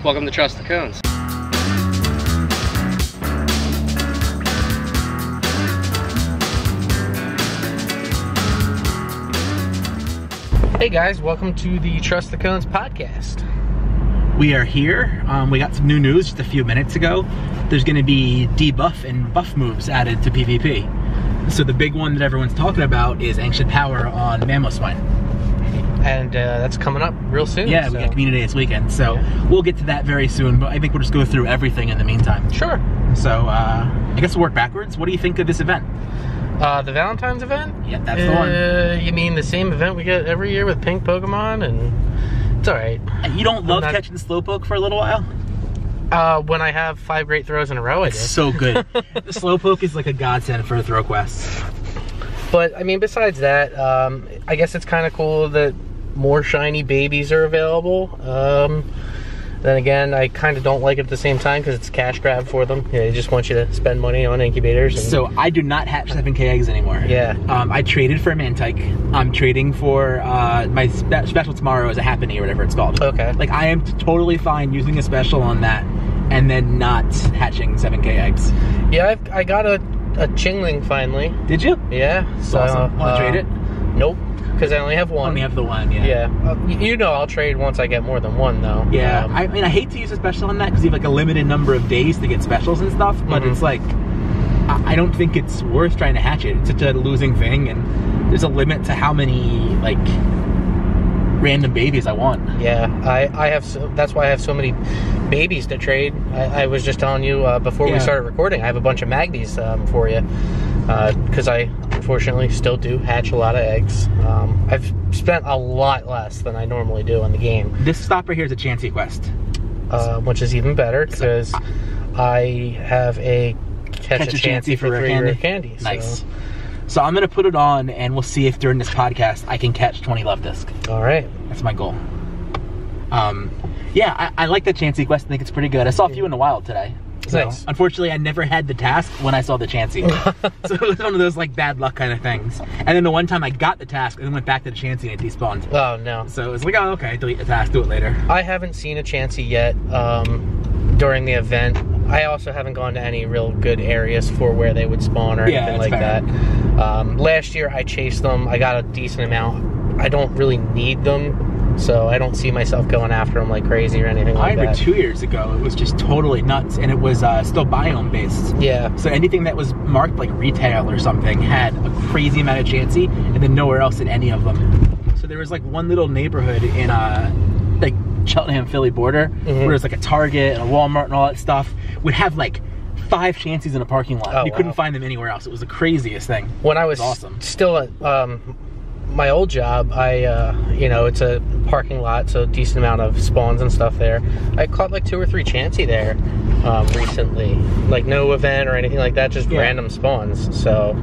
Welcome to Trust the Cones. Hey guys, welcome to the Trust the Cones podcast. We are here. We got some new news just a few minutes ago. There's going to be debuff and buff moves added to PvP. So the big one that everyone's talking about is Ancient Power on Mamoswine. And that's coming up real soon. Yeah, we got Community Day this weekend, so we'll get to that very soon, but I think we'll just go through everything in the meantime. Sure. So I guess we'll work backwards. What do you think of this event? The Valentine's event? Yeah, that's the one. You mean the same event we get every year with pink Pokemon? And it's alright. You don't love catching Slowpoke for a little while? When I have 5 great throws in a row, I do. It's so good. The Slowpoke is like a godsend for throw quests. But, I mean, besides that, I guess it's kind of cool that more shiny babies are available. Then again, I kind of don't like it at the same time because it's a cash grab for them. Yeah, they just want you to spend money on incubators. And so I do not hatch 7K eggs anymore. Yeah. I traded for a Niantic. I'm trading for my special tomorrow is a Happiny or whatever it's called. Okay. Like I am totally fine using a special on that and then not hatching 7K eggs. Yeah, I got a Chingling finally. Did you? Yeah. So awesome. Want to trade it? Nope. Because I only have one. Only have the one, yeah. Yeah. You know I'll trade once I get more than one, though. Yeah. I mean, I hate to use a special on that because you have like a limited number of days to get specials and stuff, but it's like, I don't think it's worth trying to hatch it. It's such a losing thing, and there's a limit to how many, like, random babies I want. Yeah. I have, that's why I have so many babies to trade. I was just telling you before we started recording, I have a bunch of Magnies for you. Because I unfortunately still do hatch a lot of eggs. I've spent a lot less than I normally do on the game. This stop right here is a Chansey quest. Which is even better because I have a catch a Chansey for 3 rare candy. Nice. So I'm going to put it on and we'll see if during this podcast I can catch 20 Love Disc. Alright. That's my goal. Yeah, I like the Chansey quest. I think it's pretty good. I saw a few in the wild today. So, nice. Unfortunately, I never had the task when I saw the Chansey. So it was one of those like bad luck kind of things. And then the one time I got the task and then went back to the Chansey and it despawned. Oh no. So it was like, oh okay, delete the task, do it later. I haven't seen a Chansey yet during the event. I also haven't gone to any real good areas for where they would spawn or anything like that. Last year I chased them. I got a decent amount. I don't really need them. So I don't see myself going after them like crazy or anything like that. I remember 2 years ago, it was just totally nuts, and it was still biome based. Yeah. So anything that was marked like retail or something had a crazy amount of Chansey, and then nowhere else in any of them. So there was like one little neighborhood in like Cheltenham, Philly border, where there's like a Target and a Walmart and all that stuff, would have like 5 Chanseys in a parking lot. You couldn't find them anywhere else. It was the craziest thing. When I was still at my old job, you know, it's a parking lot, so a decent amount of spawns and stuff there. I caught like 2 or 3 Chansey there recently. Like no event or anything like that, just random spawns. So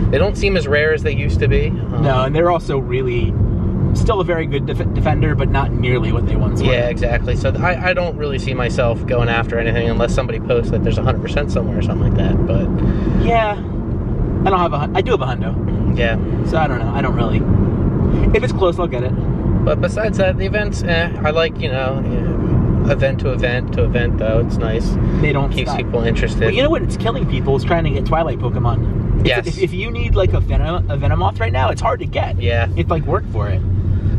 they don't seem as rare as they used to be. No, and they're also really still a very good defender, but not nearly what they once were. Yeah, exactly. So I don't really see myself going after anything unless somebody posts that there's 100% somewhere or something like that. But yeah, I do have a hundo. Yeah. So I don't know. I don't really. If it's close, I'll get it. But besides that, the events, I like, you know, event to event though. It's nice. They don't keeps stop. people interested. Well, you know what? It's killing people is trying to get Twilight Pokemon. Yes. If you need like a Venomoth right now, it's hard to get. Yeah. It's like work for it.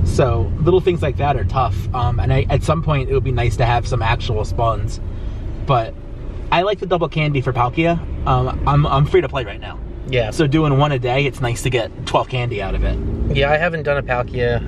So little things like that are tough. And at some point it would be nice to have some actual spawns. But I like the double candy for Palkia. I'm free to play right now. Yeah. So doing 1 a day, it's nice to get 12 candy out of it. Yeah, I haven't done a Palkia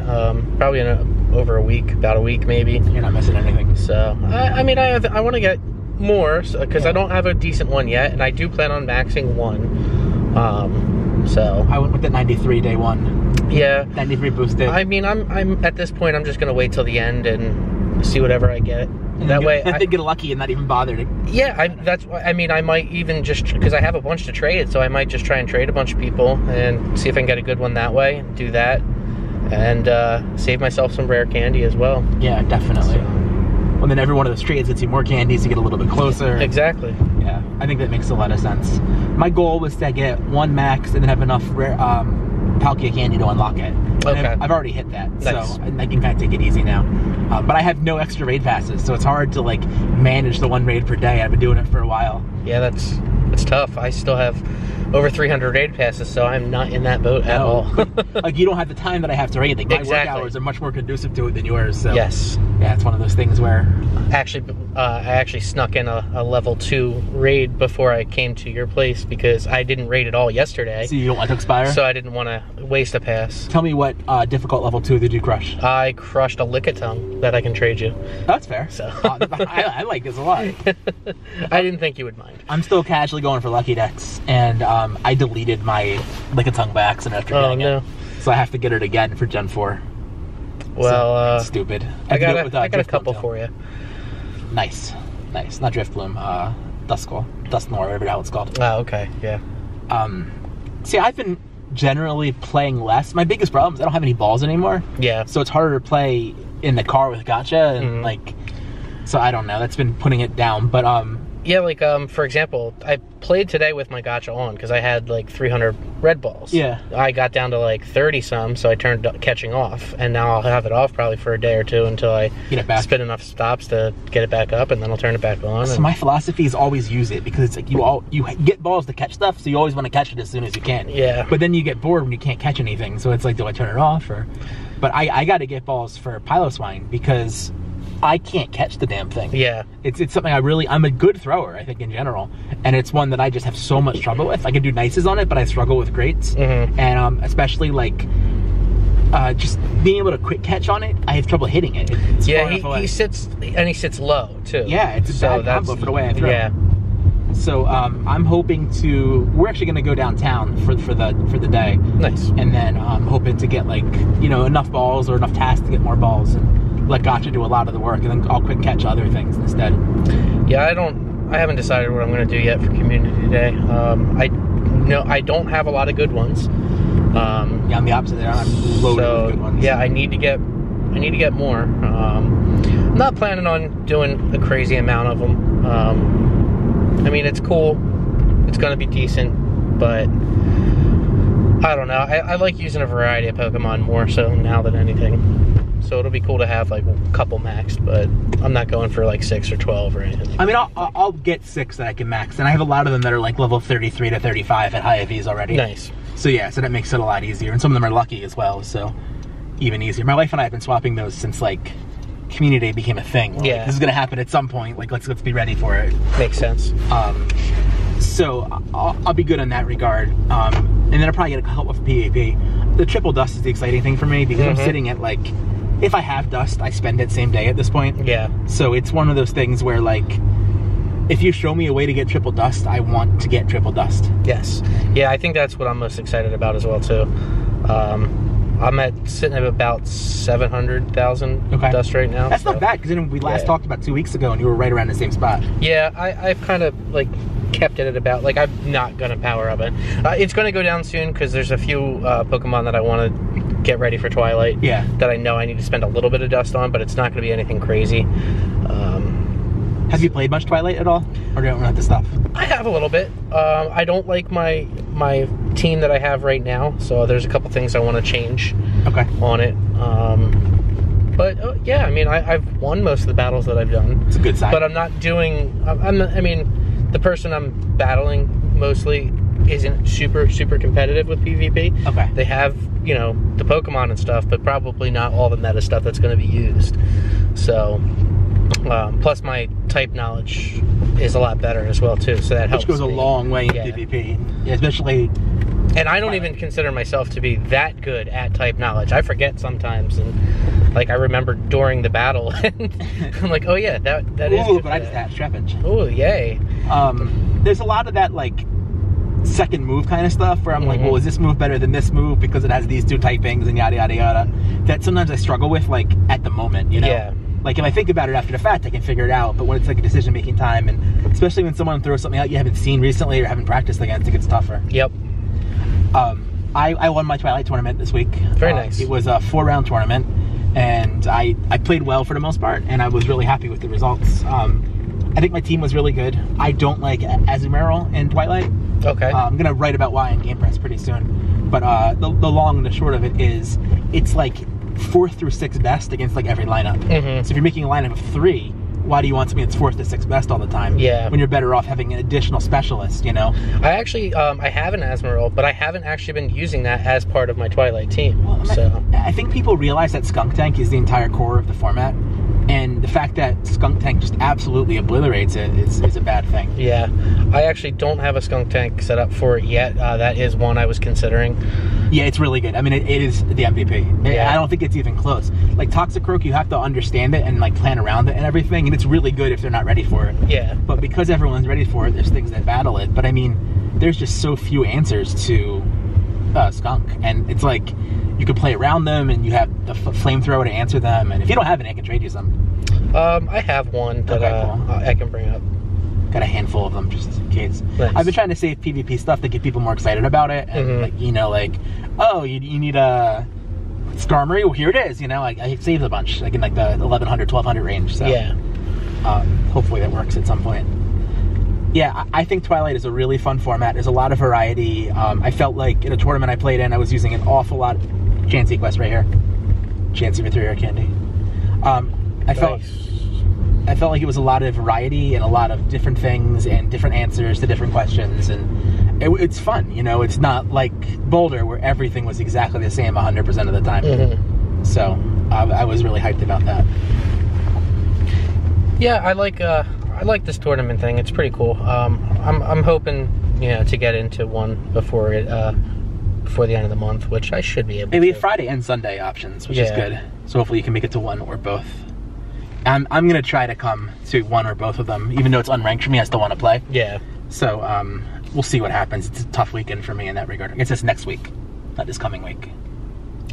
probably in over a week, about a week maybe. You're not missing anything. So I mean, I want to get more because I don't have a decent one yet, and I do plan on maxing 1. So I went with the 93 day 1. Yeah. 93 boosted. I mean, I'm at this point, I'm just gonna wait till the end and see whatever I get. And that way, I get lucky and not even bother to. Yeah, that's why. I mean, I might even just because I have a bunch to trade, so I might just try and trade a bunch of people and see if I can get a good one that way. And do that, and save myself some rare candy as well. Yeah, definitely. Well, then every one of those trades gets you more candies to get a little bit closer. Exactly. Yeah, I think that makes a lot of sense. My goal was to get 1 max and then have enough rare Palkia candy to unlock it. Okay. I've already hit that, nice. so I can kind of take it easy now. But I have no extra raid passes, so it's hard to like manage the one raid per day. I've been doing it for a while. Yeah, it's tough. I still have over 300 raid passes, so I'm not in that boat at all. Like, you don't have the time that I have to raid. Like, my work hours are much more conducive to it than yours. So yes. Yeah, it's one of those things where... I actually snuck in a level 2 raid before I came to your place because I didn't raid at all yesterday. So you don't want to expire? So I didn't want to waste a pass. Tell me what difficult level 2 did you crush? I crushed a Lickitung that I can trade you. That's fair. So I like this a lot. I didn't think you would mind. I'm still casually going for Lucky Dex, and I deleted my Lickitung by accident after getting it. So I have to get it again for Gen 4. Well, so, stupid. I got a couple for you. Nice. Not Driftbloom, Dustnor, whatever the hell it's called. Oh, okay, yeah. See, I've been generally playing less. My biggest problem is I don't have any balls anymore. Yeah. So it's harder to play in the car with Gacha, and like, so I don't know. That's been putting it down, but yeah, like for example, I played today with my Gacha on because I had like 300 red balls. Yeah. I got down to like 30 some, so I turned catching off, and now I'll have it off probably for a day or two until I get it back. Spin enough stops to get it back up, and then I'll turn it back on. So my philosophy is always use it, because it's like you get balls to catch stuff, so you always want to catch it as soon as you can. Yeah. But then you get bored when you can't catch anything, so it's like, do I turn it off or? But I got to get balls for Piloswine because I can't catch the damn thing. Yeah. It's something I'm a good thrower, I think, in general. And it's one that I just have so much trouble with. I can do nices on it, but I struggle with greats. And especially like just being able to quick catch on it, I have trouble hitting it. It's he sits low too. Yeah, it's a bad combo for the way I throw. Yeah. So I'm hoping we're actually going to go downtown for the day. Nice. And then I'm hoping to get like, enough balls or enough tasks to get more balls and let Gacha do a lot of the work, and then I'll quick catch other things instead. Yeah, I haven't decided what I'm going to do yet for Community Day. I don't have a lot of good ones. Yeah, I'm the opposite there. I'm loaded with good ones. Yeah, I need to get more. I'm not planning on doing a crazy amount of them. I mean, it's cool. It's going to be decent, but I don't know. I like using a variety of Pokemon more so now than anything. So it'll be cool to have like a couple maxed, but I'm not going for like 6 or 12 or anything. I mean, I'll get 6 that I can max, and I have a lot of them that are like level 33 to 35 at high IVs already. Nice. So yeah, so that makes it a lot easier, and some of them are lucky as well, so even easier. My wife and I have been swapping those since like Community Day became a thing. Yeah. Like, this is gonna happen at some point. Like let's be ready for it. Makes sense. So I'll be good in that regard. And then I'll probably get a couple of PvP. The triple dust is the exciting thing for me because I'm sitting at like, if I have dust, I spend it same day at this point. Yeah. So it's one of those things where like, if you show me a way to get triple dust, I want to get triple dust. Yes. Yeah, I think that's what I'm most excited about as well too. I'm sitting at about 700,000 dust right now. That's not bad, because we last talked about 2 weeks ago and you were right around the same spot. Yeah, I've kind of like kept it at about, like, I'm not going to power up it. It's going to go down soon because there's a few Pokemon that I want to get ready for Twilight. Yeah. That I know I need to spend a little bit of dust on, but it's not going to be anything crazy. Have you played much Twilight at all? Or do you not the stuff? I have a little bit. I don't like my team that I have right now, so there's a couple things I want to change on it. But yeah, I mean, I've won most of the battles that I've done. It's a good sign. But I'm not doing. I mean, the person I'm battling mostly isn't super competitive with PvP. Okay. They have, you know, the Pokemon and stuff, but probably not all the meta stuff that's going to be used. So. Plus my type knowledge is a lot better as well too, so that helps. Which goes a long way in PvP, especially. And I don't even consider myself to be that good at type knowledge. I forget sometimes, and like I remember during the battle, and I'm like, oh yeah, that is. Ooh, but I just had Trepidge. Oh yay! There's a lot of that like second move kind of stuff where I'm like, well, is this move better than this move because it has these two typings and yada yada yada. That sometimes I struggle with, like at the moment, you know. Yeah. Like, if I think about it after the fact, I can figure it out. But when it's like a decision-making time, and especially when someone throws something out you haven't seen recently or haven't practiced against, it gets tougher. Yep. I won my Twilight tournament this week. Very nice. It was a 4-round tournament, and I played well for the most part, and I was really happy with the results. I think my team was really good. I don't like Azumarill in Twilight. Okay. I'm going to write about why in Game Press pretty soon. But the long and the short of it is, it's like 4th through 6th best against like every lineup. So if you're making a lineup of 3, why do you want something that's 4th to 6th best all the time? Yeah. When you're better off having an additional specialist, you know? I actually, I have an Asmongold, but I haven't actually been using that as part of my Twilight team. Well, so I think people realize that Skunk Tank is the entire core of the format. And the fact that Skunk Tank just absolutely obliterates it is a bad thing. Yeah. I actually don't have a Skunk Tank set up for it yet. That is one I was considering. Yeah, it's really good. I mean, it is the MVP. Yeah. I don't think it's even close. Like, Toxicroak, you have to understand it and, like, plan around it and everything, and it's really good if they're not ready for it. Yeah. But because everyone's ready for it, there's things that battle it. But, I mean, there's just so few answers to Skunk. And it's like, you can play around them, and you have the flamethrower to answer them, and if you don't have it, I can trade you some. I have one that cool. I can bring up. Got a handful of them just in case. Nice. I've been trying to save PvP stuff to get people more excited about it, and like, you know, like, oh, you need a Skarmory? Well, here it is, you know, I saved a bunch, like in like the 1100, 1200 range, so yeah. Hopefully that works at some point. Yeah, I think Twilight is a really fun format. There's a lot of variety. I felt like in a tournament I played in, I was using an awful lot. Chansey quest right here. Chansey with 3 rare candy. I felt like it was a lot of variety and a lot of different things and different answers to different questions, and it's fun, you know. It's not like Boulder where everything was exactly the same 100% of the time. So I was really hyped about that. Yeah, I like this tournament thing. It's pretty cool. I'm hoping, you know, to get into one before the end of the month, which I should be able to. Maybe Friday and Sunday options, which is good. So hopefully you can make it to one or both. I'm gonna try to come to one or both of them, even though it's unranked for me. I still want to play. Yeah. So we'll see what happens. It's a tough weekend for me in that regard. I guess it's next week, not this coming week.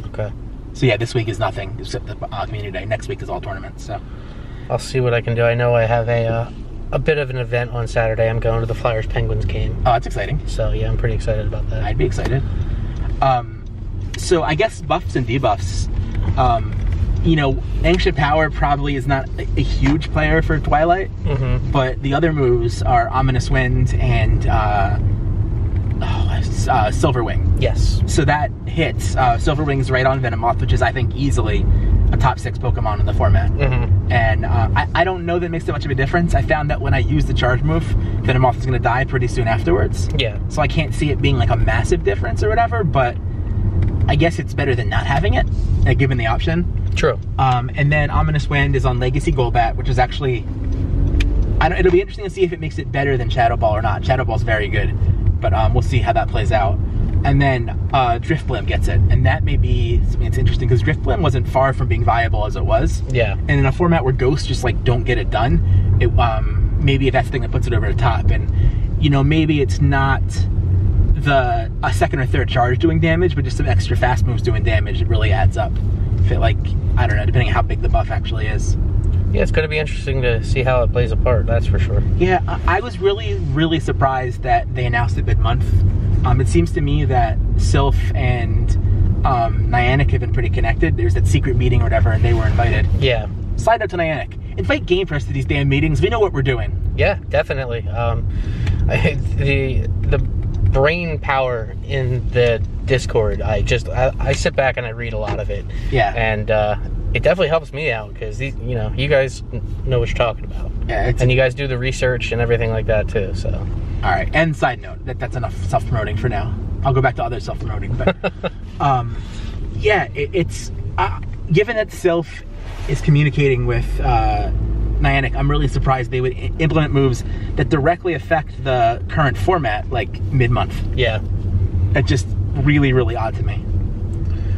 Okay. So yeah, this week is nothing except the community day. Next week is all tournaments. So I'll see what I can do. I know I have a bit of an event on Saturday. I'm going to the Flyers Penguins game. Oh, that's exciting. So yeah, I'm pretty excited about that. I'd be excited. So I guess buffs and debuffs. You know, Ancient Power probably is not a huge player for Twilight, but the other moves are Ominous Wind and Silver Wing. Yes. So that hits. Silver Wing's right on Venomoth, which is, I think, easily a top 6 Pokemon in the format. And I don't know that makes that much of a difference. I found that when I use the charge move, Venomoth is going to die pretty soon afterwards. Yeah. So I can't see it being like a massive difference or whatever, but I guess it's better than not having it, given the option. True. And then Ominous Wind is on Legacy Golbat, which is actually, it'll be interesting to see if it makes it better than Shadow Ball or not. Shadow Ball's very good, but we'll see how that plays out. And then Drifblim gets it, and that may be something that's interesting, because Drifblim wasn't far from being viable as it was. Yeah. And in a format where Ghosts just like don't get it done, it maybe that's the thing that puts it over the top. And you know, maybe it's not a second or third charge doing damage, but just some extra fast moves doing damage. It really adds up. If it, like, I don't know, depending on how big the buff actually is. Yeah, it's going to be interesting to see how it plays a part, that's for sure. Yeah, I was really, really surprised that they announced it mid-month. It seems to me that Sylph and Niantic have been pretty connected. There's that secret meeting or whatever, and they were invited. Yeah. Side note to Niantic, invite Game for us to these damn meetings. We know what we're doing. Yeah, definitely. The brain power in the Discord, I sit back and I read a lot of it. Yeah. And it definitely helps me out, because you know, you guys know what you're talking about. Yeah. And you guys do the research and everything like that too, so. All right, and side note, that's enough self-promoting for now. I'll go back to other self-promoting, but yeah, it's given that Sylph is communicating with Niantic, I'm really surprised they would implement moves that directly affect the current format, like mid-month. Yeah. It's just really, really odd to me.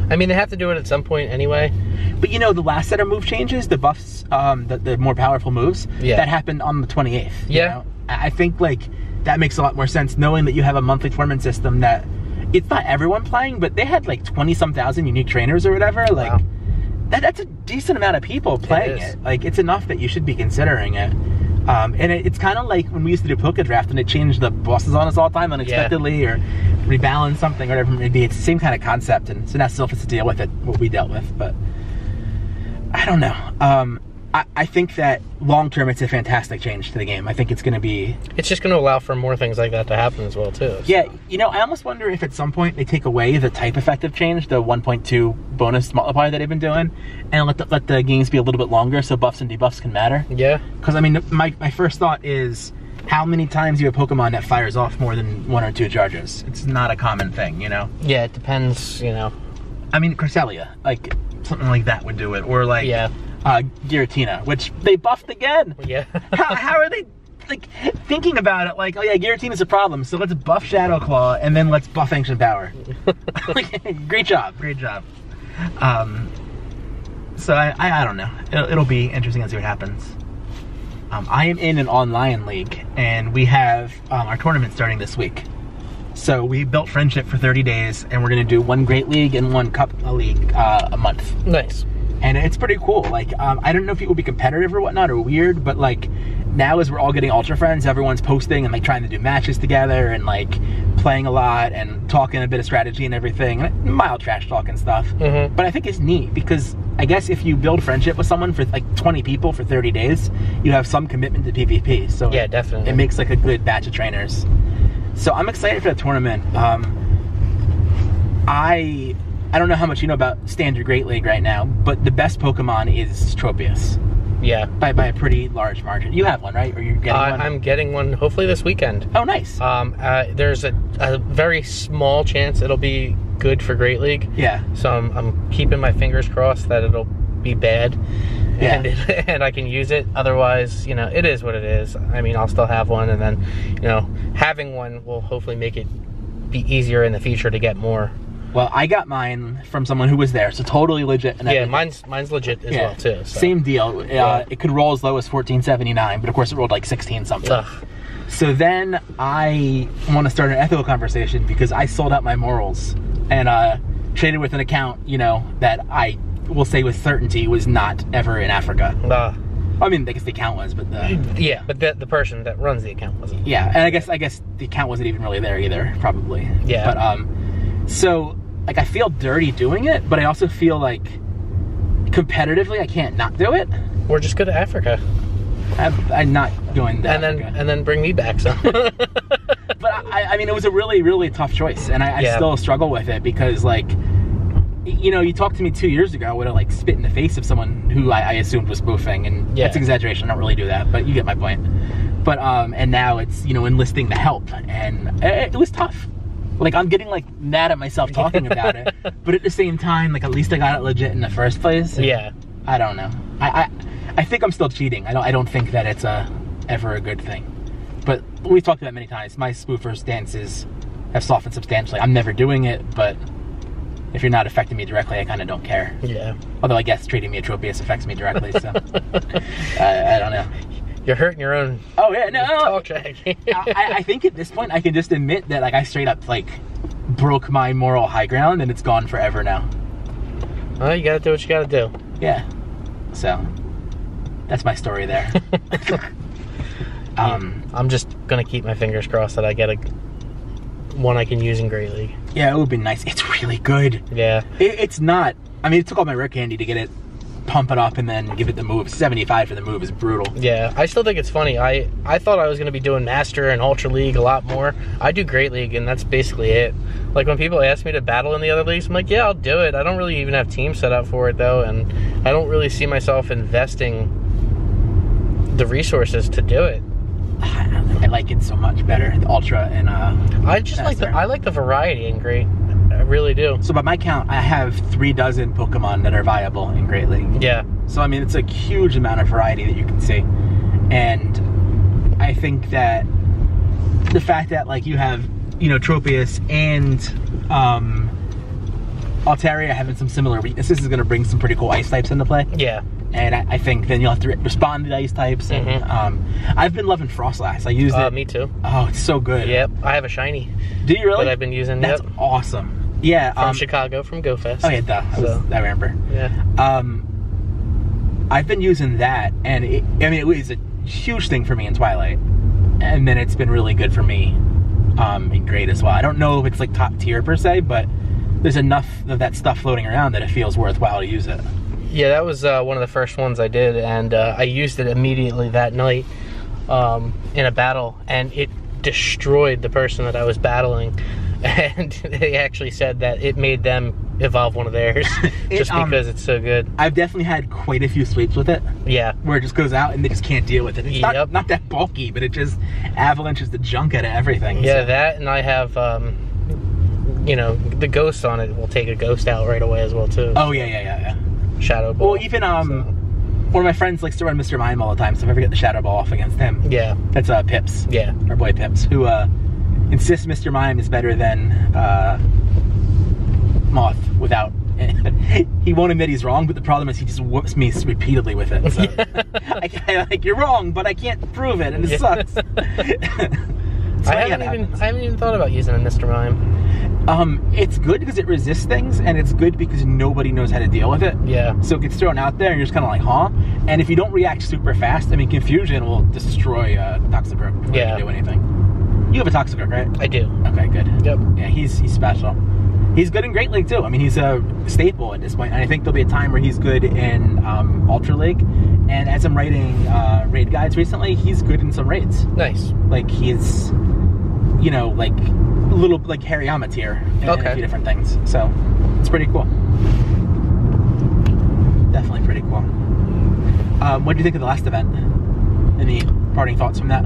I mean, they have to do it at some point anyway. But you know, the last set of move changes, the buffs, the more powerful moves, that happened on the 28th. Yeah. You know? I think, like, that makes a lot more sense, knowing that you have a monthly tournament system that it's not everyone playing, but they had like 20-some thousand unique trainers or whatever. Like, wow. That's a decent amount of people playing it. Like, it's enough that you should be considering it. And it's kind of like when we used to do Poke Draft and it changed the bosses on us all the time unexpectedly, or rebalance something, or whatever it may be. It's the same kind of concept, and so now Sylph has to deal with it, what we dealt with. But I don't know. I think that long term it's a fantastic change to the game. I think it's going to be... It's just going to allow for more things like that to happen as well, too. So. Yeah, you know, I almost wonder if at some point they take away the type effective change, the 1.2 bonus multiplier that they've been doing, and let the games be a little bit longer so buffs and debuffs can matter. Yeah. Because, I mean, my first thought is, how many times do you have a Pokemon that fires off more than 1 or 2 charges? It's not a common thing, you know? Yeah, it depends, you know. I mean, Cresselia, like, something like that would do it. Or, like... Yeah. Giratina, which they buffed again. Yeah. how are they like thinking about it? Like, oh yeah, Giratina's a problem, so let's buff Shadow Claw and then let's buff Ancient Power. Like, great job, great job. So I don't know. It'll be interesting to see what happens. I am in an online league, and we have our tournament starting this week. So we built friendship for 30 days, and we're gonna do 1 Great League and 1 Cup League a month. Nice. And it's pretty cool. Like, I don't know if it will be competitive or whatnot or weird, but like now as we're all getting Ultra friends, everyone's posting and like trying to do matches together and like playing a lot and talking a bit of strategy and everything, and mild trash talk and stuff. But I think it's neat because I guess if you build friendship with someone for like 20 people for 30 days, you have some commitment to PvP. So yeah, definitely. It makes like a good batch of trainers. So I'm excited for the tournament. I don't know how much you know about Standard Great League right now, but the best Pokemon is Tropius. Yeah. By a pretty large margin. You have one, right? Or you're getting one? I'm getting one hopefully this weekend. Oh, nice. There's a very small chance it'll be good for Great League. Yeah. So I'm keeping my fingers crossed that it'll be bad. Yeah. And I can use it. Otherwise, you know, it is what it is. I mean, I'll still have one, and then, you know, having one will hopefully make it be easier in the future to get more. Well, I got mine from someone who was there, so totally legit. And yeah, mine's legit as well too. So. Same deal. It could roll as low as 14.79, but of course it rolled like 16 something. Ugh. So then I want to start an ethical conversation because I sold out my morals and traded with an account, you know, that I will say with certainty was not ever in Africa. I mean, I guess the account was, but the person that runs the account wasn't. Yeah, and I guess the account wasn't even really there either, probably. Yeah. But so. Like, I feel dirty doing it, but I also feel like competitively I can't not do it. Or just go to Africa. I'm not going to Africa. And then bring me back some. But I mean, it was a really, really tough choice, and I still struggle with it because, like, you know, you talked to me 2 years ago, I would have like spit in the face of someone who I assumed was spoofing, and that's exaggeration. I don't really do that, but you get my point. But and now it's, you know, enlisting the help, and it was tough. Like, I'm getting, like, mad at myself talking about it, but at the same time, like, at least I got it legit in the first place. Yeah. I don't know. I think I'm still cheating. I don't think that it's ever a good thing. But we've talked about it many times. My spoofer stances have softened substantially. I'm never doing it, but if you're not affecting me directly, I kind of don't care. Yeah. Although I guess trading me a Tropius affects me directly, so I don't know. You're hurting your own. Oh yeah, no. Talk track. I think at this point I can just admit that, like, I straight up like broke my moral high ground and it's gone forever now. Well, you gotta do what you gotta do. Yeah. So that's my story there. I'm just gonna keep my fingers crossed that I get one I can use in Great League. Yeah, it would be nice. It's really good. Yeah. It's not. I mean, it took all my rare candy to get it. Pump it up and then give it the move. 75 for the move is brutal. Yeah, I still think it's funny. I thought I was going to be doing Master and Ultra League a lot more. I do Great League, and that's basically it. Like, when people ask me to battle in the other leagues, I'm like, yeah, I'll do it. I don't really even have teams set up for it, though, and I don't really see myself investing the resources to do it. I like it so much better, the Ultra and I just like the variety in Great. I really do. So by my count, I have 36 Pokemon that are viable in Great League. Yeah. So I mean, it's a huge amount of variety that you can see, and I think that the fact that, like, you have, you know, Tropius and Altaria having some similar weaknesses is going to bring some pretty cool ice types into play. Yeah. And I think then you'll have to respond to the ice types. And I've been loving Frostlass. I used it. Me too. Oh, it's so good. Yep. I have a shiny. Do you really? That I've been using. That's awesome. Yeah. From Chicago, from GoFest. Oh yeah, duh. I remember. Yeah. I've been using that, and it was a huge thing for me in Twilight, and then it's been really good for me in Great as well. I don't know if it's like top tier per se, but there's enough of that stuff floating around that it feels worthwhile to use it. Yeah, that was one of the first ones I did, and I used it immediately that night in a battle, and it destroyed the person that I was battling. And they actually said that it made them evolve one of theirs just because it's so good. I've definitely had quite a few sweeps with it. Yeah. Where it just goes out and they just can't deal with it. It's not that bulky, but it just avalanches the junk out of everything. Yeah, so. That, and I have, you know, the ghost on it will take a ghost out right away as well, too. Oh, yeah. Shadow Ball. Well, even, one of my friends likes to run Mr. Mime all the time, so if I ever get the Shadow Ball off against him. Yeah. That's Pips. Yeah. Our boy Pips, who, insists Mr. Mime is better than Moth without. He won't admit he's wrong, but the problem is he just whoops me repeatedly with it. So I like, you're wrong, but I can't prove it, and it sucks. So I haven't even thought about using a Mr. Mime. It's good because it resists things, and it's good because nobody knows how to deal with it. Yeah. So it gets thrown out there, and you're just kind of like, huh? And if you don't react super fast, I mean, Confusion will destroy Toxicroak before you can do anything. You have a Toxicroak, right? I do. Okay, good. Yep. Yeah, he's special. He's good in Great League, too. I mean, he's a staple at this point, and I think there'll be a time where he's good in Ultra League. And as I'm writing raid guides recently, he's good in some raids. Nice. Like, he's, you know, like, a little, like, Hariyama tier in a few different things. So, it's pretty cool. Definitely pretty cool. What do you think of the last event? Any parting thoughts from that?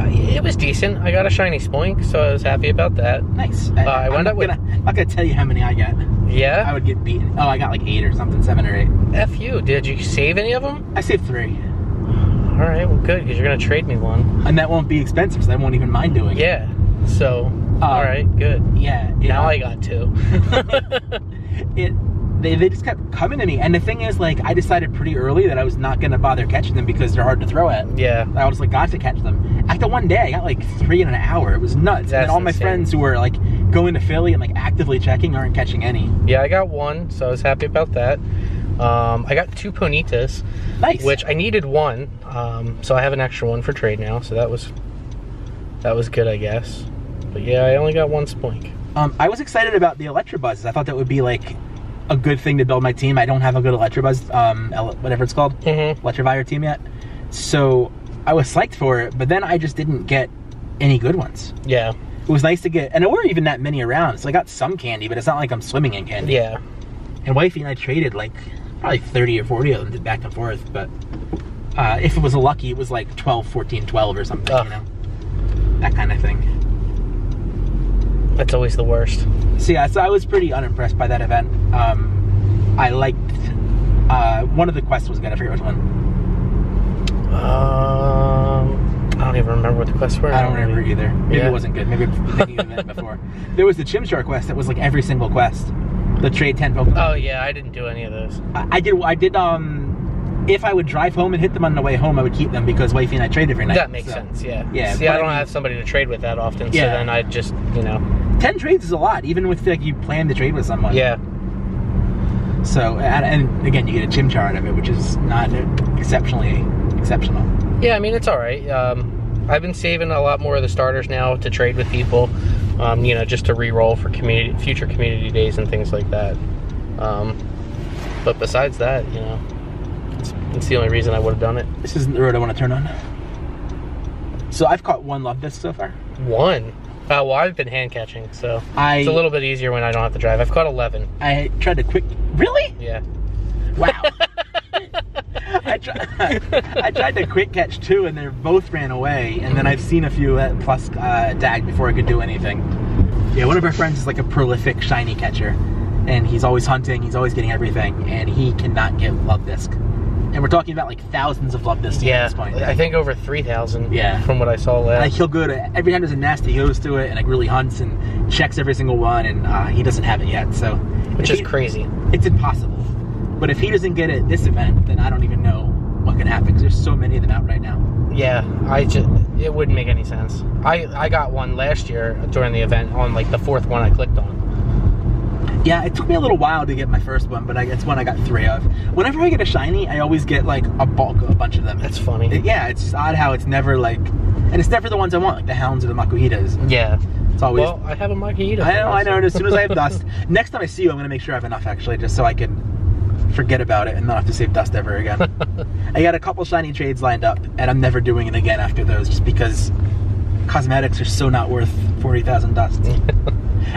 It was decent. I got a shiny Spoink, so I was happy about that. Nice. I'm not gonna tell you how many I get. Yeah? I would get beaten. Oh, I got like 8 or something, 7 or 8. F you. Did you save any of them? I saved 3. Alright, well good, because you're gonna trade me one. And that won't be expensive, so I won't even mind doing it. Yeah. So, alright, good. Yeah. Now I got 2. They just kept coming to me, and the thing is, like, I decided pretty early that I was not gonna bother catching them because they're hard to throw at. Yeah. I was like, got to catch them. After one day, I got like 3 in an hour. It was nuts. That's and all my friends who were like going to Philly and like actively checking aren't catching any. Yeah, I got 1, so I was happy about that. I got 2 Ponitas. Nice. Which I needed 1, so I have an extra 1 for trade now. So that was good, I guess. But yeah, I only got 1 Spoink. I was excited about the Electrobuzzes. I thought that would be like a good thing to build my team. I don't have a good Electrobuzz, whatever it's called, Electrovire team yet. So I was psyched for it, but then I just didn't get any good ones. Yeah. It was nice to get, and there weren't even that many around, so I got some candy, but it's not like I'm swimming in candy. Yeah. And Wifey and I traded like probably 30 or 40 of them back and forth, but if it was lucky, it was like 12, 14, 12 or something, you know? That kind of thing. That's always the worst. So yeah, so I was pretty unimpressed by that event. I liked, one of the quests was good, I forget which one. I don't even remember what the quests were. I don't remember either. Maybe it wasn't good. Maybe I'm thinking of it before. There was the Chimchar quest that was like every single quest. The trade 10 Pokemon. Oh yeah, I didn't do any of those. I did, if I would drive home and hit them on the way home, I would keep them because Wifey and I trade every night. That makes sense, yeah. Yeah. See, I don't have somebody to trade with that often, so then I just, you know. 10 trades is a lot, even with like you plan to trade with someone. Yeah. So, and again, you get a Chimchar out of it, which is not exceptionally exceptional. Yeah, I mean, it's alright. I've been saving a lot more of the starters now to trade with people, you know, just to re-roll for future community days and things like that. But besides that, you know, it's the only reason I would have done it. This isn't the road I want to turn on. So I've caught 1 Love Disc so far. 1? Well, I've been hand catching, so it's a little bit easier when I don't have to drive. I've caught 11. I tried to really? Yeah. Wow. I tried to quick catch 2 and they both ran away, and then I've seen a few plus tag before I could do anything. Yeah, one of our friends is like a prolific shiny catcher, and he's always hunting, he's always getting everything, and he cannot get Love Disc. And we're talking about like thousands of Love Discs at this point. I think over 3,000 yeah. from what I saw last. Like he'll go to, every time there's a nest, he goes to it and like really hunts and checks every single one, and he doesn't have it yet, so. Which is crazy. It's impossible. But if he doesn't get it this event, then I don't even know what can happen, because there's so many of them out right now. Yeah, it wouldn't make any sense. I got one last year during the event on like the 4th one I clicked on. Yeah, it took me a little while to get my first one, but it's one I got 3 of. Whenever I get a shiny, I always get like a bunch of them. That's funny. Yeah, it's just odd how it's never like, and it's never the ones I want, like the Hounds or the Makuhitas. Yeah. It's always. Well, I have a Makuhita. I know, and as soon as I have dust, next time I see you, I'm going to make sure I have enough actually, just so I can forget about it and not have to save dust ever again. I got a couple shiny trades lined up, and I'm never doing it again after those, just because cosmetics are so not worth 40,000 dust.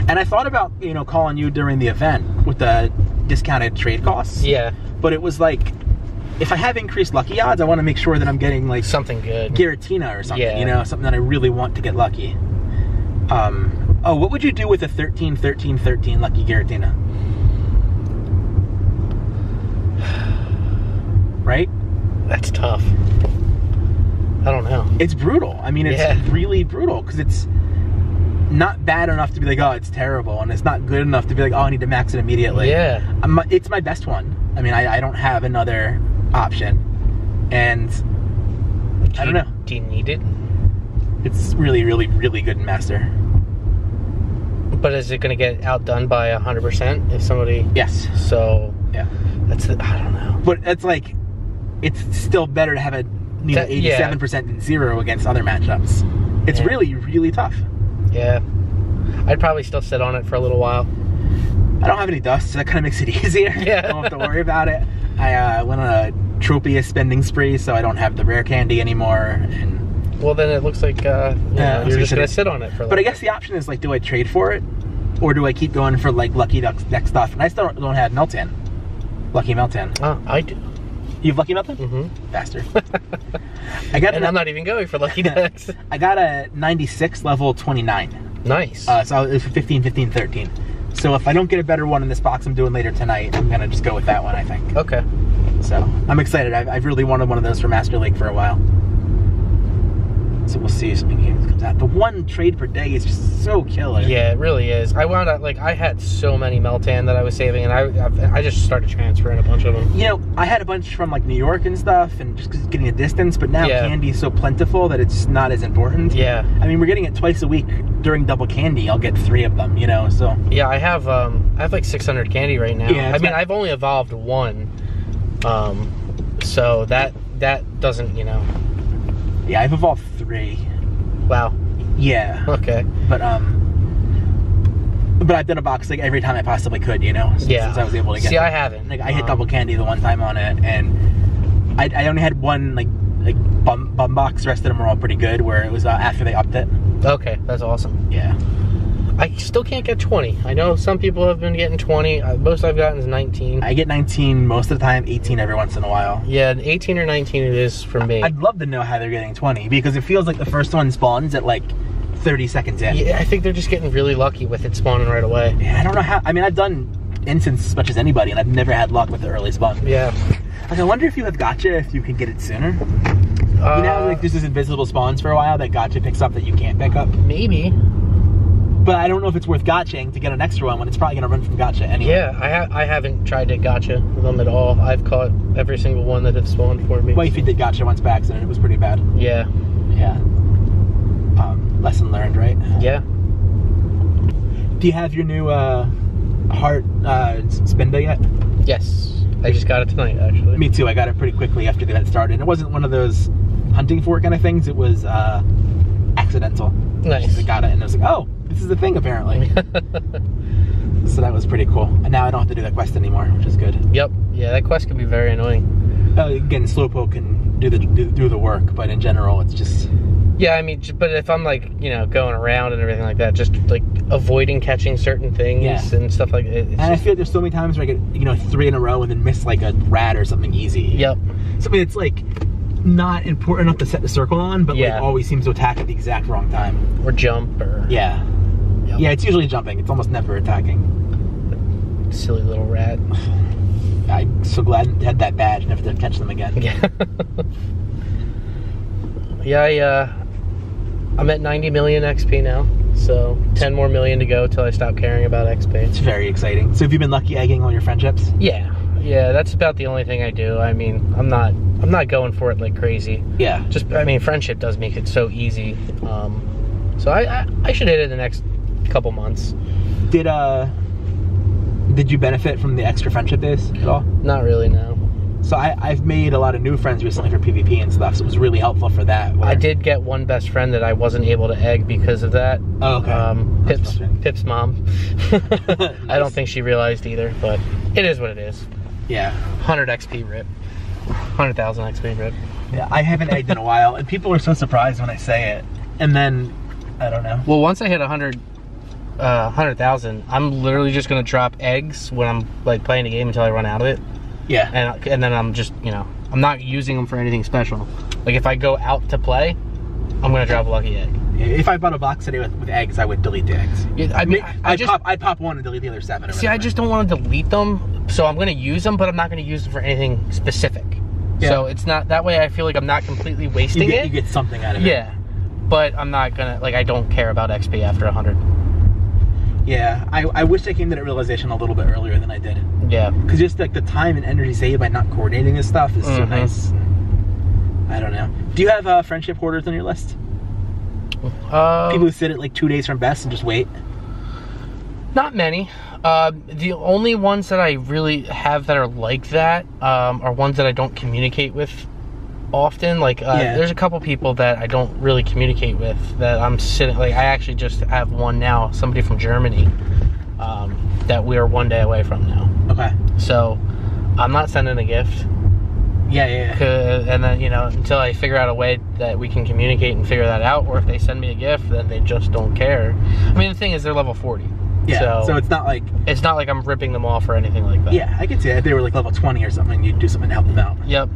And I thought about, you know, calling you during the event with the discounted trade costs. Yeah. But it was like, if I have increased lucky odds, I want to make sure that I'm getting like something good, Giratina or something, yeah. You know, something that I really want to get lucky. Oh, what would you do with a 13-13-13 lucky Giratina? Right? That's tough. I don't know. It's brutal. I mean, it's really brutal, because it's not bad enough to be like, oh, it's terrible, and it's not good enough to be like, oh, I need to max it immediately. Yeah. It's my best one. I mean, I don't have another option, and I don't know. Do you need it? It's really, really, really good in Master. But is it going to get outdone by 100% if somebody... Yes. So... Yeah. That's the... I don't know. But it's like, it's still better to have a 87% than 0 against other matchups. It's really, really tough. Yeah. I'd probably still sit on it for a little while. I don't have any dust, so that kind of makes it easier. Yeah. I don't have to worry about it. I went on a Tropius spending spree, so I don't have the rare candy anymore. And well, then it looks like you're just going to sit on it for a little But I guess the option is, like, do I trade for it? Or do I keep going for, like, Lucky Duck stuff? And I still don't have Meltan. Lucky Meltan. Oh, I do. You have Lucky Meltan? Mm-hmm. Bastard. I'm not even going for Lucky Ducks. I got a 96 level 29. Nice. So it was 15, 15, 13. So if I don't get a better one in this box I'm doing later tonight, I'm going to just go with that one, I think. Okay. So I'm excited. I've really wanted one of those for Master League for a while. So we'll see if something comes out. The one trade per day is just so killer. Yeah, it really is. I wound up, like, I had so many Meltan that I was saving, and I just started transferring a bunch of them. You know, I had a bunch from, like, New York and stuff, and just 'cause it's getting a distance, but now candy is so plentiful that it's not as important. Yeah. I mean, we're getting it twice a week during double candy. I'll get 3 of them, you know, so. Yeah, I have like 600 candy right now. Yeah, I mean, I've only evolved 1. So that doesn't, you know. Yeah, I've evolved 3. Wow. Yeah. Okay. But I've done a box like every time I possibly could, you know. Since I was able to get. See, I haven't. Like I hit double candy the one time on it, and I only had one like bum box. The rest of them were all pretty good. Where it was after they upped it. Okay, that's awesome. Yeah. I still can't get 20. I know some people have been getting 20. Most I've gotten is 19. I get 19 most of the time, 18 every once in a while. Yeah, 18 or 19 it is for me. I'd love to know how they're getting 20, because it feels like the first one spawns at like 30 seconds in. Yeah, I think they're just getting really lucky with it spawning right away. Yeah, I don't know how. I mean, I've done instants as much as anybody, and I've never had luck with the early spawn. Yeah. Like, I wonder if you have gotcha, if you can get it sooner. You know, like there's this invisible spawns for a while that gotcha picks up that you can't pick up. Maybe. But I don't know if it's worth gotchaing to get an extra one when it's probably going to run from gotcha anyway. Yeah, I haven't tried to gotcha them at all. I've caught every single one that have spawned for me. Wifey did gotcha once by accident. It was pretty bad. Yeah. Yeah. Lesson learned, right? Yeah. Do you have your new heart spinda yet? Yes. I just got it tonight, actually. Me too. I got it pretty quickly after the event started. It wasn't one of those hunting for it kind of things. It was accidental. Nice. I got it and I was like, oh, this is the thing apparently. So that was pretty cool. And now I don't have to do that quest anymore, which is good. Yep. Yeah, that quest can be very annoying. Again, Slowpoke can do the work, but in general, it's just. Yeah, I mean, but if I'm like, you know, going around and everything like that, just like avoiding catching certain things and stuff like that. And I feel like there's so many times where I get, you know, 3 in a row and then miss like a rat or something easy. Yep. Something that's like not important enough to set the circle on, but like always seems to attack at the exact wrong time. Or jump or. Yeah. Yep. Yeah, it's usually jumping. It's almost never attacking. Silly little rat. I'm so glad I had that badge, never to catch them again. Yeah. Yeah, I'm at 90 million XP now, so 10 more million to go till I stop caring about XP. It's very exciting. So have you been lucky egging all your friendships? Yeah, that's about the only thing I do. I mean, I'm not going for it like crazy. Yeah. Just, I mean, friendship does make it so easy. So I should hit it in the next couple months. Did you benefit from the extra friendship days at all? Not really, no. So I've made a lot of new friends recently for PvP and stuff, so it was really helpful for that. I did get one best friend that I wasn't able to egg because of that. Oh, okay. Pip's mom. Nice. I don't think she realized either, but it is what it is. Yeah. 100 XP rip. 100,000 XP rip. Yeah, I haven't egged in a while, and people are so surprised when I say it. And then, I don't know. Well, once I hit 100,000, I'm literally just gonna drop eggs when I'm like playing a game until I run out of it. Yeah. And then I'm just, you know, I'm not using them for anything special. Like if I go out to play, I'm gonna drop a lucky egg. If I bought a box today with eggs, I would delete the eggs. Yeah, I mean, I'd pop one and delete the other 7. See, I just don't want to delete them, so I'm gonna use them, but I'm not gonna use them for anything specific. Yeah. So it's not that way. I feel like I'm not completely wasting it. You get something out of it. Yeah, but I'm not gonna like. I don't care about XP after 100. Yeah, I wish I came to that realization a little bit earlier than I did. Yeah, because just like the time and energy saved by not coordinating this stuff is so nice. I don't know. Do you have friendship hoarders on your list? People who sit at like 2 days from best and just wait? Not many. The only ones that I really have that are like that are ones that I don't communicate with often. Like there's a couple people that I don't really communicate with that I'm sitting, like I actually just have one now, somebody from Germany that we are 1 day away from now. Okay. So I'm not sending a gift. Yeah. And then, you know, until I figure out a way that we can communicate and figure that out, or if they send me a gift, then they just don't care. I mean, the thing is, they're level 40. Yeah, so it's not like I'm ripping them off or anything like that. Yeah, I could see that. If they were like level 20 or something, you'd do something to help them out. Yep.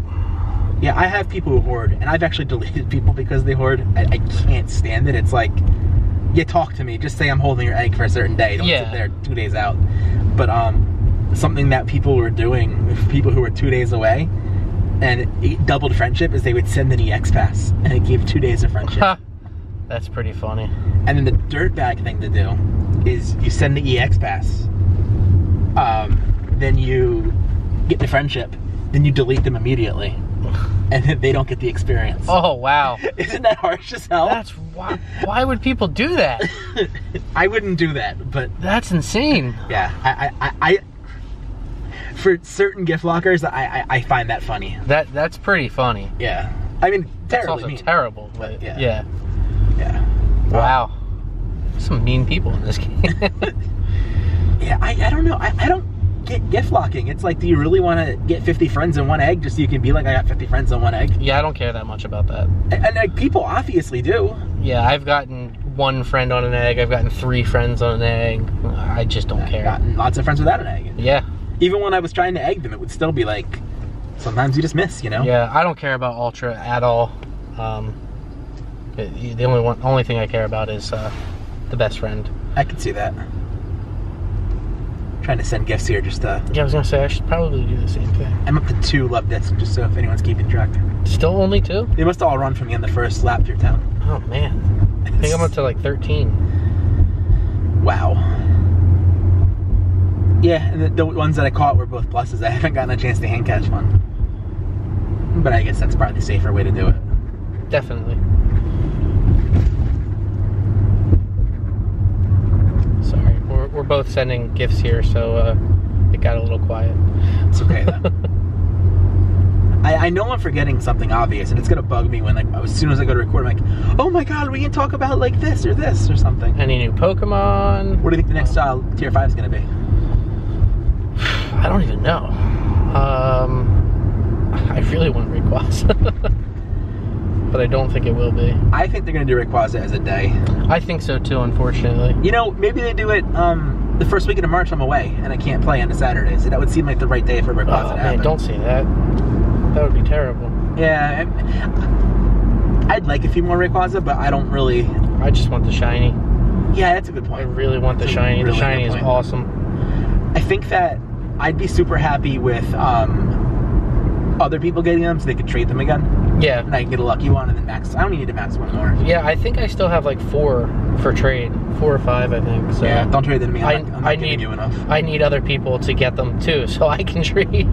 Yeah, I have people who hoard, and I've actually deleted people because they hoard. I can't stand it. It's like, you talk to me, just say I'm holding your egg for a certain day. Don't sit there 2 days out. But something that people were doing, people who were 2 days away, and it doubled friendship, is they would send an EX pass, and it gave 2 days of friendship. That's pretty funny. And then the dirtbag thing to do is you send the EX pass, then you get the friendship, then you delete them immediately, and then they don't get the experience. Oh, wow. Isn't that harsh as hell? That's why would people do that? I wouldn't do that, but that's insane. Yeah, I for certain gift lockers, I find that funny. That's pretty funny. Yeah, I mean, terrible. It's also terrible, but yeah. Wow. Some mean people in this game. Yeah, I don't know. I don't get gift locking. It's like, do you really want to get 50 friends in one egg just so you can be like, I got 50 friends in one egg? Yeah, I don't care that much about that. And like, people obviously do. Yeah, I've gotten 1 friend on an egg. I've gotten 3 friends on an egg. I just don't care. I've gotten lots of friends without an egg. Yeah. Even when I was trying to egg them, it would still be like, sometimes you just miss, you know? Yeah, I don't care about Ultra at all. The only thing I care about is the best friend. I can see that. Trying to send gifts here just to... Yeah, I was gonna say I should probably do the same thing. I'm up to 2 love discs, just so if anyone's keeping track. Still only 2? They must all run from me on the first lap through town. Oh man, I think I'm up to like 13. Wow. Yeah, and the ones that I caught were both pluses. I haven't gotten a chance to hand catch one, but I guess that's probably the safer way to do it. Definitely. Sorry, we're both sending gifts here, so it got a little quiet. It's okay though. I know I'm forgetting something obvious, and it's gonna bug me when, like, as soon as I go to record, I'm like, oh my god, we can talk about like this or something. Any new Pokemon? What do you think the next tier 5 is gonna be? I don't even know. I really want Rayquaza, but I don't think it will be. I think they're gonna do Rayquaza as a day. I think so too, unfortunately. You know, maybe they do it the first weekend of March. I'm away and I can't play on a Saturday, so that would seem like the right day for Rayquaza to happen. Man, don't say that. That would be terrible. Yeah, I'd like a few more Rayquaza, but I don't really. I just want the shiny. Yeah, that's a good point. I really want the shiny. Really, the shiny is awesome. I think that I'd be super happy with other people getting them so they could trade them again. Yeah. And I can get a lucky one and then max. I don't need to max one more. Yeah, I think I still have like 4 for trade. 4 or 5, I think. So yeah, don't trade them to me. I'm not giving you enough. I need other people to get them too, so I can trade.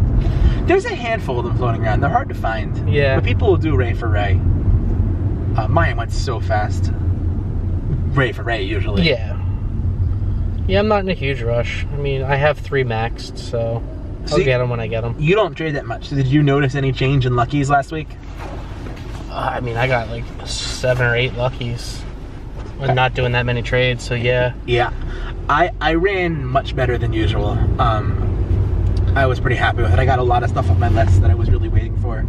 There's a handful of them floating around. They're hard to find. Yeah. But people will do Ray for Ray. Mine went so fast. Ray for Ray, usually. Yeah. Yeah, I'm not in a huge rush. I mean, I have 3 maxed, so I'll get them when I get them. You don't trade that much. So did you notice any change in Luckies last week? I mean, I got like 7 or 8 Luckies. I'm not doing that many trades, so yeah. Yeah. I ran much better than usual. I was pretty happy with it. I got a lot of stuff on my list that I was really waiting for. It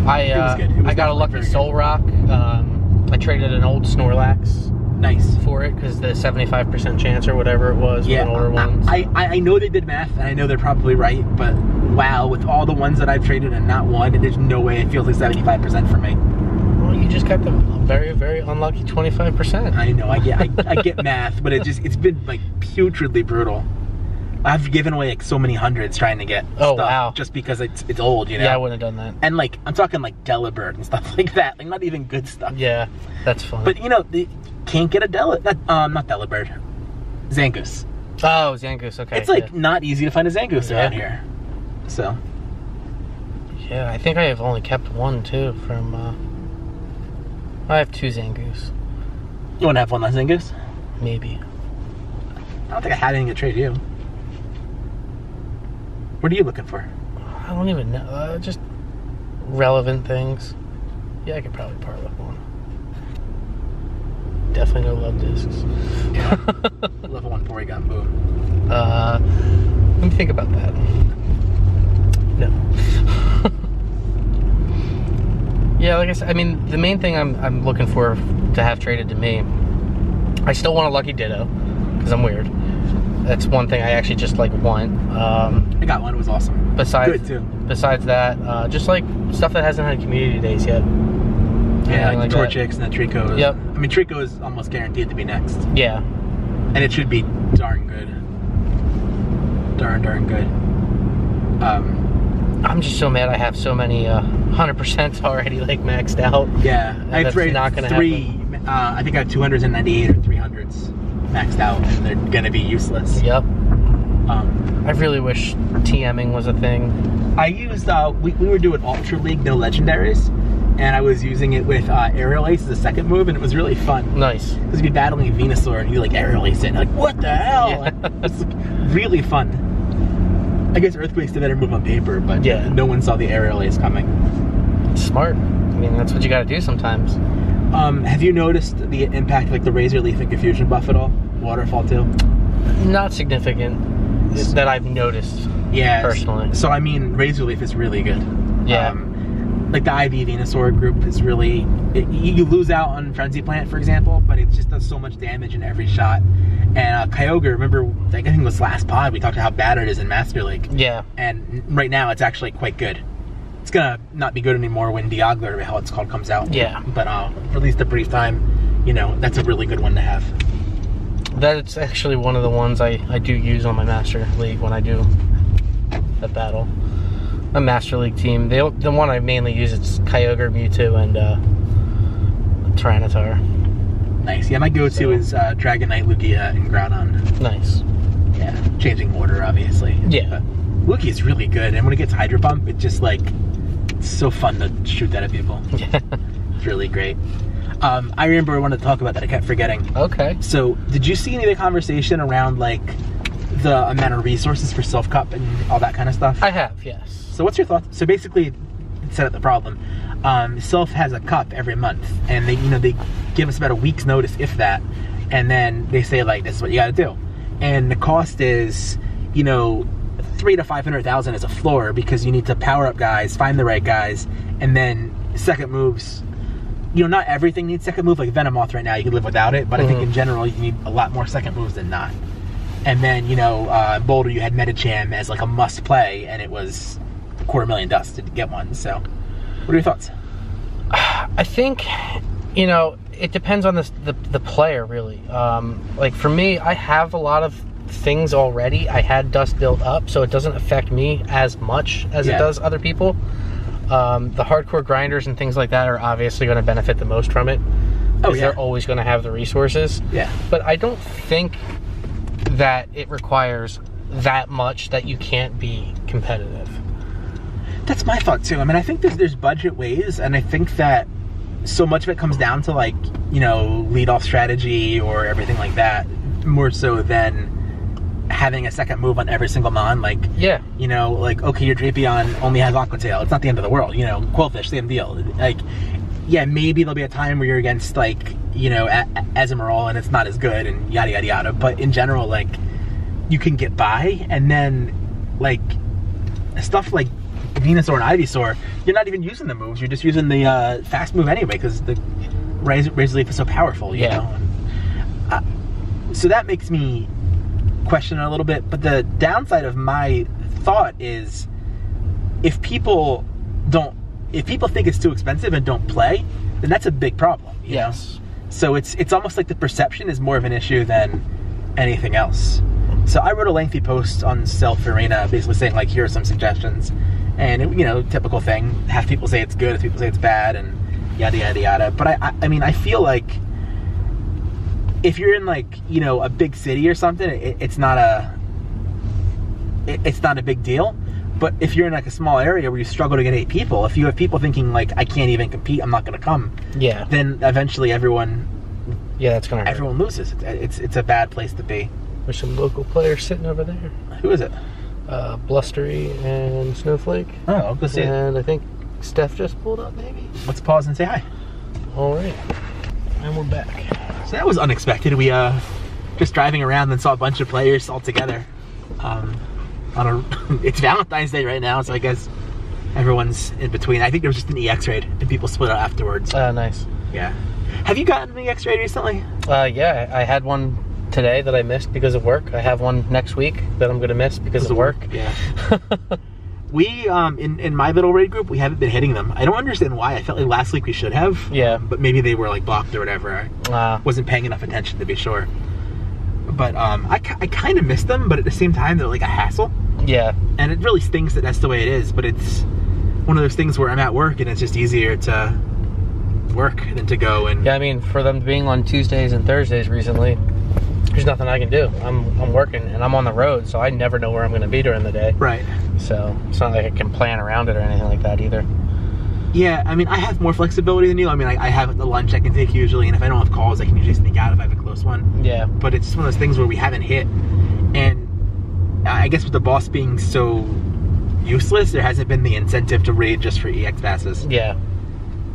was good. I got a lucky Soul Rock. I traded an old Snorlax. Nice. For it, because the 75% chance or whatever it was with an older one. So. I know they did math, and I know they're probably right, but wow, with all the ones that I've traded and not one, there's no way it feels like 75% for me. Well, you just got the very, very unlucky 25%. I know, I get math, but it's been like putridly brutal. I've given away like so many hundreds trying to get stuff just because it's old, you know? Yeah, I wouldn't have done that. And like, I'm talking like Delibird and stuff like that, like not even good stuff. Yeah, that's fun. But you know, can't get a not Delibird, Zangoose. Oh, Zangoose, okay. It's like not easy to find a Zangoose around here. So. Yeah, I think I have only kept one too from, I have 2 Zangoose. You want to have one less Zangoose? Maybe. I don't think I had anything to trade you. What are you looking for? I don't even know. Just relevant things. Yeah, I could probably part with one. Definitely no love discs. Yeah. Level 1 before he got moved. Let me think about that. No. Yeah, like I said, I mean, the main thing I'm looking for to have traded to me, I still want a Lucky Ditto, because I'm weird. That's one thing I actually just like want. I got one, it was awesome. Besides that, just like stuff that hasn't had community days yet. Yeah, like the Torchics and the Tricos. Yep. I mean, Trico is almost guaranteed to be next. Yeah. And it should be darn good. Darn good. I'm just so mad I have so many 100% already like maxed out. Yeah, I traded not gonna 3. I think I have 298 or 300s maxed out, and they're gonna be useless. Yep. I really wish TMing was a thing. I used we were doing Ultra League, no legendaries, and I was using it with Aerial Ace as a second move, and it was really fun. Nice. Because you'd be battling Venusaur, and you like Aerial Ace it, and like, what the hell? Yeah. It's really fun. I guess Earthquake's the better move on paper, but yeah, no one saw the Aerial Ace coming. It's smart. I mean, that's what you gotta do sometimes. Have you noticed the impact, like the Razor Leaf and Confusion buff at all? Waterfall too? Not significant that I've noticed. Yeah, personally. So I mean, Razor Leaf is really good. Yeah. Like the IV Venusaur group is really, you lose out on Frenzy Plant, for example, but it just does so much damage in every shot. And Kyogre, remember, I think it was last pod, we talked about how bad it is in Master League. Yeah. And right now, it's actually quite good. It's gonna not be good anymore when Dialga, or how it's called, comes out. Yeah. But for at least a brief time, you know, that's a really good one to have. That's actually one of the ones I do use on my Master League when I do a battle. A Master League team. The one I mainly use is Kyogre, Mewtwo, and Tyranitar. Nice. Yeah, my go-to is Dragonite, Lugia, and Groudon. Nice. Yeah, changing order, obviously. Yeah. But Lugia's really good, and when it gets Hydro Pump, it's just like, it's so fun to shoot that at people. Yeah. It's really great. I remember I wanted to talk about that, I kept forgetting. Okay. So, did you see any of the conversation around, like, the amount of resources for Sylph Cup and all that kind of stuff? I have, yes. So what's your thoughts? So basically, set up the problem. Sylph has a cup every month, and they give us about a week's notice, if that, and then they say, like, this is what you got to do, and the cost is, you know, 300,000 to 500,000 as a floor, because you need to power up guys, find the right guys, and then second moves. You know, not everything needs second move. Like Venomoth right now, you can live without it, but I think in general you need a lot more second moves than not. And then, you know, Boulder, you had Medicham as like a must play, and it was $250,000 dust to get one. So what are your thoughts? I think, you know, it depends on the player, really. Like for me, I have a lot of things already. I had dust built up, so it doesn't affect me as much as it does other people. The hardcore grinders and things like that are obviously going to benefit the most from it. Oh yeah. They're always going to have the resources. Yeah. But I don't think that it requires that much that you can't be competitive. That's my thought too. I mean, I think there's budget ways, and I think that so much of it comes down to, like, you know, lead off strategy or everything like that, more so than having a second move on every single mon. Like, yeah, you know, like, okay, your Drapion only has Aqua Tail. It's not the end of the world. You know, Quillfish, same deal. Like, yeah, maybe there'll be a time where you're against, like, you know, Azumarill and it's not as good and yada yada yada. But in general, like, you can get by, and then like stuff like Venusaur and Ivysaur, you're not even using the moves. You're just using the fast move anyway because the Razor Leaf is so powerful. You know. So that makes me question it a little bit. But the downside of my thought is, if people think it's too expensive and don't play, then that's a big problem. You know? So it's almost like the perception is more of an issue than anything else. So I wrote a lengthy post on Self Arena, basically saying like, here are some suggestions, and you know, typical thing. Half people say it's good, half people say it's bad, and yada yada yada. But I mean, I feel like if you're in like, you know, a big city or something, it's not a big deal. But if you're in like a small area where you struggle to get 8 people, if you have people thinking like, I can't even compete, I'm not going to come, then eventually everyone that's gonna hurt. Everyone loses. It's a bad place to be. There's some local players sitting over there. Who is it? Blustery and Snowflake. Oh, I'll go see it. And I think Steph just pulled up, maybe. Let's pause and say hi. All right, and we're back. So that was unexpected. We just driving around and saw a bunch of players all together. It's Valentine's Day right now, so I guess everyone's in between. I think there was just an EX raid and people split out afterwards. Nice. Yeah. Have you gotten an EX raid recently? Yeah, I had one today that I missed because of work. I have one next week that I'm gonna miss because of work. Yeah. We in my little raid group, we haven't been hitting them. I don't understand why. I felt like last week we should have. Yeah. But maybe they were like blocked or whatever. I wasn't paying enough attention to be sure. But I kind of miss them, but at the same time they're like a hassle. Yeah. And it really stinks that that's the way it is, but it's one of those things where I'm at work and it's just easier to work than to go and... Yeah, I mean, for them being on Tuesdays and Thursdays recently, there's nothing I can do. I'm working and I'm on the road, so I never know where I'm going to be during the day. Right. So it's not like I can plan around it or anything like that either. Yeah, I mean, I have more flexibility than you. I mean, I have the lunch I can take usually, and if I don't have calls, I can usually sneak out if I have a close one. Yeah. But it's just one of those things where we haven't hit, and I guess with the boss being so useless, there hasn't been the incentive to raid just for EX passes. Yeah.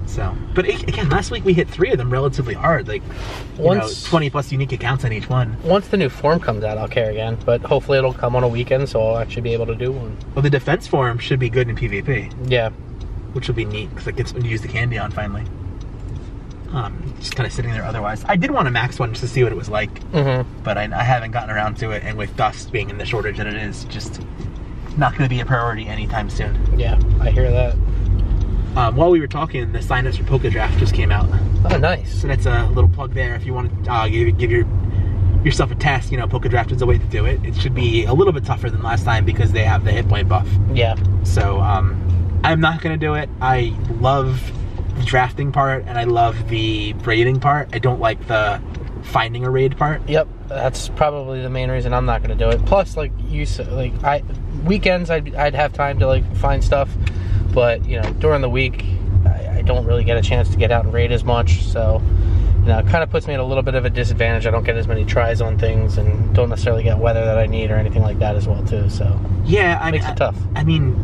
So, but again, last week we hit 3 of them relatively hard, like, you know, 20 plus unique accounts on each one. Once the new form comes out, I'll care again, but hopefully it'll come on a weekend, so I'll actually be able to do one. Well, the defense form should be good in PvP. Yeah. Which will be neat, because it gets to use the candy on finally. Just kind of sitting there otherwise. I did want to max one just to see what it was like, but I haven't gotten around to it, and with Dust being in the shortage that it is, just not going to be a priority anytime soon. Yeah, I hear that. While we were talking, the signups for Poké Draft just came out. Oh, nice. So that's a little plug there. If you want to give yourself a test, you know, Poké Draft is a way to do it. It should be a little bit tougher than last time because they have the hit point buff. Yeah. So I'm not going to do it. I love the drafting part and I love the raiding part. I don't like the finding a raid part. Yep, that's probably the main reason I'm not going to do it. Plus, like you said, like weekends I'd have time to like find stuff. But, you know, during the week, I don't really get a chance to get out and raid as much, so, you know, it kind of puts me at a little bit of a disadvantage. I don't get as many tries on things and don't necessarily get weather that I need or anything like that as well, too, so. Yeah, it makes it tough. I mean,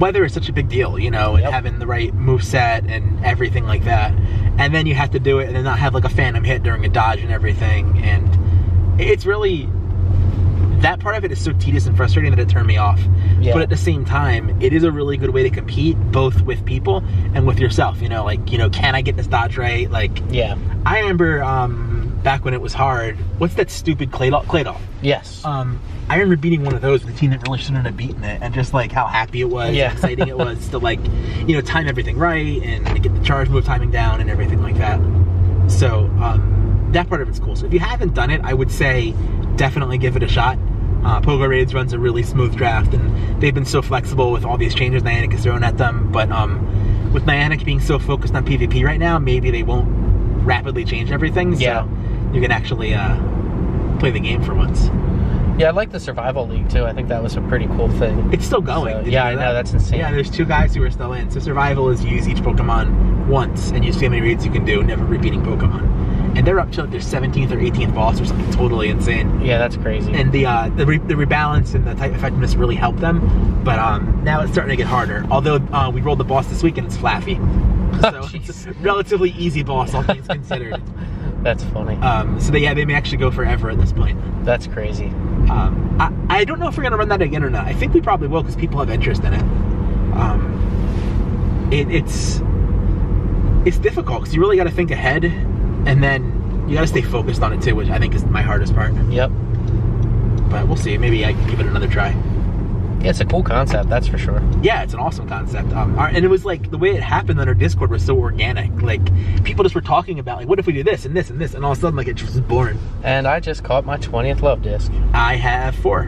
weather is such a big deal, you know, and having the right moveset and everything like that. And then you have to do it and then not have, like, a phantom hit during a dodge and everything, and it's really... That part of it is so tedious and frustrating that it turned me off. Yeah. But at the same time, it is a really good way to compete, both with people and with yourself. You know, like, you know, can I get this dodge right? Like, yeah. I remember back when it was hard. What's that stupid Claydol? Yes. I remember beating one of those with a team that really shouldn't have beaten it, and just like how happy it was, how exciting it was to like, you know, time everything right and get the charge move timing down and everything like that. So that part of it's cool. So if you haven't done it, I would say definitely give it a shot. Pogo Raids runs a really smooth draft, and they've been so flexible with all these changes Niantic has thrown at them, but with Niantic being so focused on PvP right now, maybe they won't rapidly change everything, so you can actually play the game for once. Yeah, I like the Survival League too. I think that was a pretty cool thing. It's still going. So, yeah, I know, that's insane. Yeah, there's 2 guys who are still in. So Survival is you use each Pokemon once, and you see how many raids you can do, never repeating Pokemon. And they're up to like their 17th or 18th boss or something totally insane. Yeah, that's crazy. And the rebalance and the type effectiveness really helped them. But now it's starting to get harder. Although we rolled the boss this week and it's Flaffy. So it's a relatively easy boss, all things considered. That's funny. So they may actually go forever at this point. That's crazy. I don't know if we're gonna run that again or not. I think we probably will because people have interest in it. It's difficult because you really got to think ahead, and then you got to stay focused on it too, which I think is my hardest part. Yep. But we'll see. Maybe I can give it another try. Yeah, it's a cool concept, that's for sure. Yeah, it's an awesome concept. And it was like, the way it happened on our Discord was so organic. Like, people just were talking about, like, what if we do this and this and this, and all of a sudden, like, it just was born. And I just caught my 20th love disc. I have 4.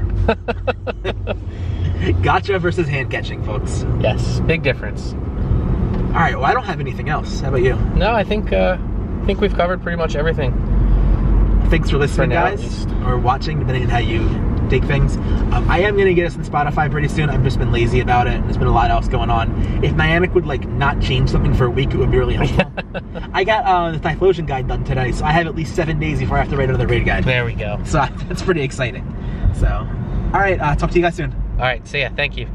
Gotcha versus hand catching, folks. Yes, big difference. All right, well, I don't have anything else. How about you? No, I think we've covered pretty much everything. Thanks for listening, guys, or watching, depending on how you take things. I am going to get us on Spotify pretty soon. I've just been lazy about it. There's been a lot else going on. If Niantic would like not change something for a week, it would be really helpful. I got the Typhlosion guide done today, so I have at least 7 days before I have to write another raid guide. There we go. So that's pretty exciting. So, all right, talk to you guys soon. All right, see ya. Thank you.